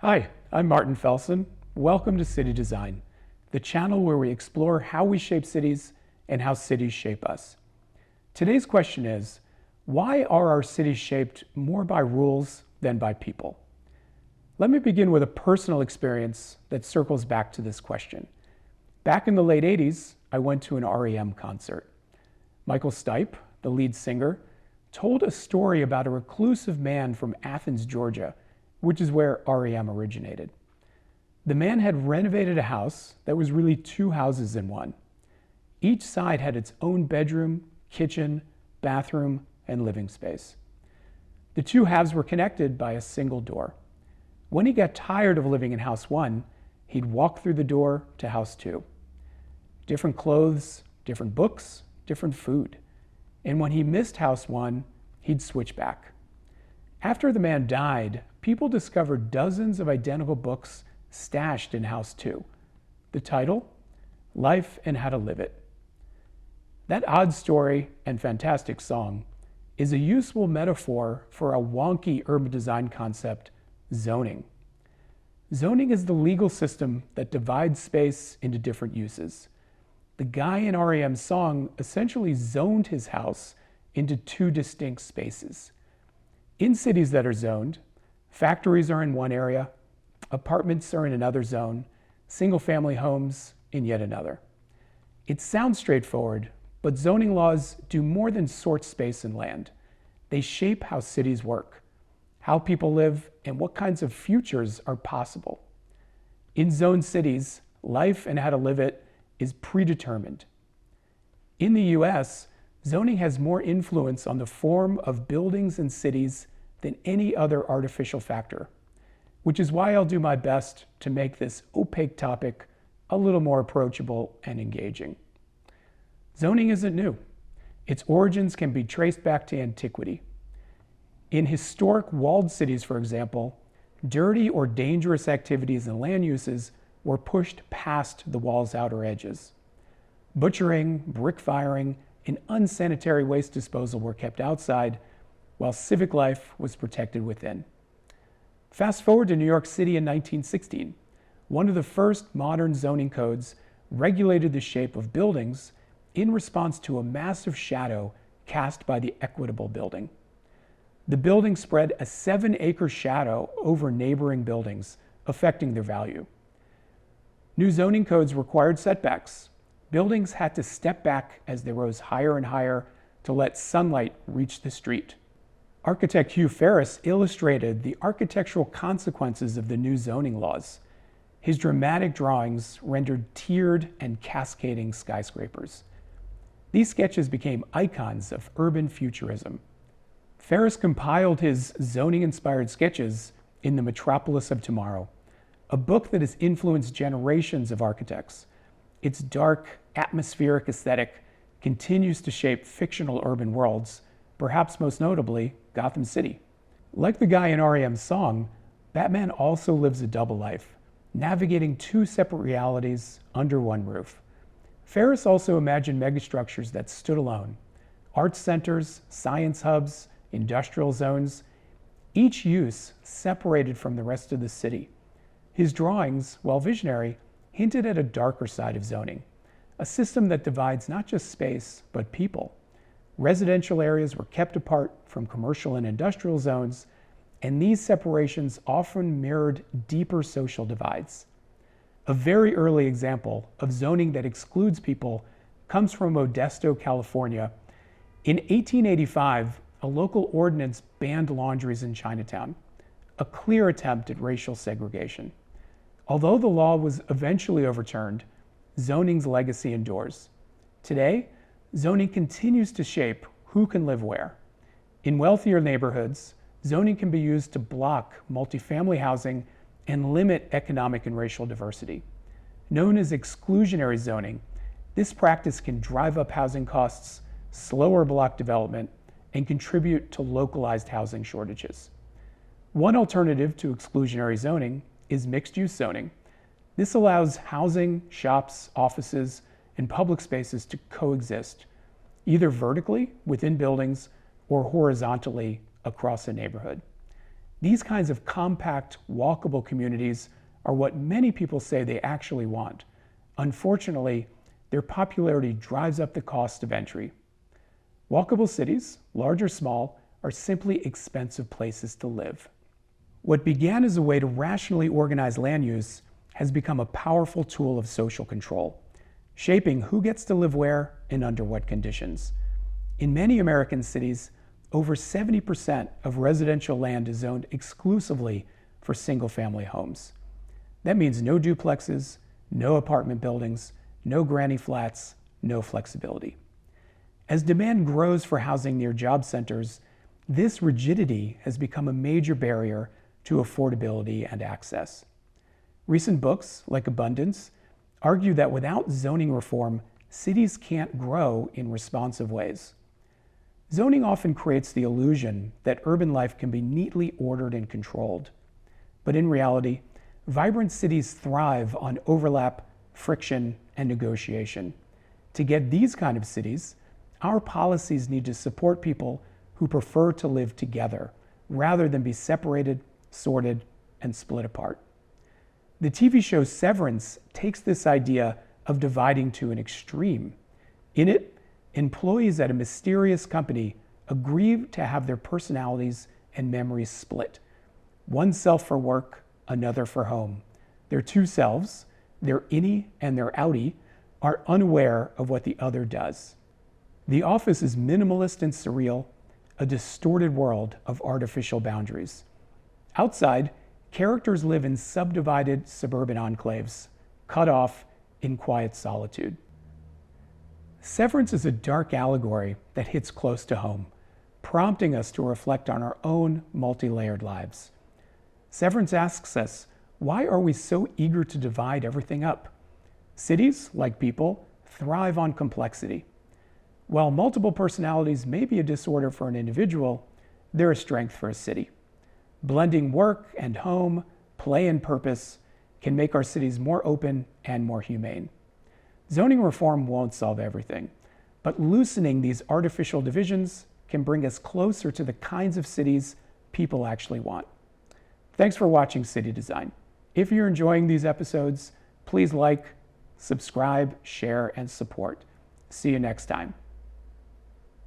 Hi, I'm Martin Felsen. Welcome to CityDesign, the channel where we explore how we shape cities and how cities shape us. Today's question is, why are our cities shaped more by rules than by people? Let me begin with a personal experience that circles back to this question. Back in the late 80s, I went to an R.E.M. concert. Michael Stipe, the lead singer, told a story about a reclusive man from Athens, Georgia, which is where R.E.M. originated. The man had renovated a house that was really two houses in one. Each side had its own bedroom, kitchen, bathroom, and living space. The two halves were connected by a single door. When he got tired of living in house one, he'd walk through the door to house two. Different clothes, different books, different food. And when he missed house one, he'd switch back. After the man died, people discovered dozens of identical books stashed in house two. The title, Life and How to Live It. That odd story and fantastic song is a useful metaphor for a wonky urban design concept, zoning. Zoning is the legal system that divides space into different uses. The guy in R.E.M's song essentially zoned his house into two distinct spaces. In cities that are zoned, factories are in one area, apartments are in another zone, single-family homes in yet another. It sounds straightforward, but zoning laws do more than sort space and land. They shape how cities work, how people live, and what kinds of futures are possible. In zoned cities, life and how to live it is predetermined. In the US, zoning has more influence on the form of buildings and cities than any other artificial factor, which is why I'll do my best to make this opaque topic a little more approachable and engaging. Zoning isn't new. Its origins can be traced back to antiquity. In historic walled cities, for example, dirty or dangerous activities and land uses were pushed past the wall's outer edges. Butchering, brick firing, and unsanitary waste disposal were kept outside, while civic life was protected within. Fast forward to New York City in 1916. One of the first modern zoning codes regulated the shape of buildings in response to a massive shadow cast by the Equitable Building. The building spread a 7-acre shadow over neighboring buildings, affecting their value. New zoning codes required setbacks. Buildings had to step back as they rose higher and higher to let sunlight reach the street. Architect Hugh Ferris illustrated the architectural consequences of the new zoning laws. His dramatic drawings rendered tiered and cascading skyscrapers. These sketches became icons of urban futurism. Ferris compiled his zoning-inspired sketches in The Metropolis of Tomorrow, a book that has influenced generations of architects. Its dark, atmospheric aesthetic continues to shape fictional urban worlds, perhaps most notably Gotham City. Like the guy in R.E.M's song, Batman also lives a double life, navigating two separate realities under one roof. Ferris also imagined megastructures that stood alone, arts centers, science hubs, industrial zones, each use separated from the rest of the city. His drawings, while visionary, hinted at a darker side of zoning, a system that divides not just space, but people. Residential areas were kept apart from commercial and industrial zones, and these separations often mirrored deeper social divides. A very early example of zoning that excludes people comes from Modesto, California. In 1885, a local ordinance banned laundries in Chinatown, a clear attempt at racial segregation. Although the law was eventually overturned, zoning's legacy endures. Today, zoning continues to shape who can live where. In wealthier neighborhoods, zoning can be used to block multifamily housing and limit economic and racial diversity. Known as exclusionary zoning, this practice can drive up housing costs, slower block development, and contribute to localized housing shortages. One alternative to exclusionary zoning is mixed-use zoning. This allows housing, shops, offices, and public spaces to coexist, either vertically within buildings or horizontally across a neighborhood. These kinds of compact, walkable communities are what many people say they actually want. Unfortunately, their popularity drives up the cost of entry. Walkable cities, large or small, are simply expensive places to live. What began as a way to rationally organize land use has become a powerful tool of social control, shaping who gets to live where and under what conditions. In many American cities, over 70% of residential land is zoned exclusively for single-family homes. That means no duplexes, no apartment buildings, no granny flats, no flexibility. As demand grows for housing near job centers, this rigidity has become a major barrier to affordability and access. Recent books, like Abundance, argue that without zoning reform, cities can't grow in responsive ways. Zoning often creates the illusion that urban life can be neatly ordered and controlled. But in reality, vibrant cities thrive on overlap, friction, and negotiation. To get these kind of cities, our policies need to support people who prefer to live together, rather than be separated, sorted, and split apart. The TV show Severance takes this idea of dividing to an extreme. In it, employees at a mysterious company agree to have their personalities and memories split. One self for work, another for home. Their two selves, their innie and their outie, are unaware of what the other does. The office is minimalist and surreal, a distorted world of artificial boundaries. Outside, characters live in subdivided suburban enclaves, cut off in quiet solitude. Severance is a dark allegory that hits close to home, prompting us to reflect on our own multi-layered lives. Severance asks us, why are we so eager to divide everything up? Cities, like people, thrive on complexity. While multiple personalities may be a disorder for an individual, they're a strength for a city. Blending work and home, play and purpose can make our cities more open and more humane. Zoning reform won't solve everything, but loosening these artificial divisions can bring us closer to the kinds of cities people actually want. Thanks for watching City Design. If you're enjoying these episodes, please like, subscribe, share, and support. See you next time.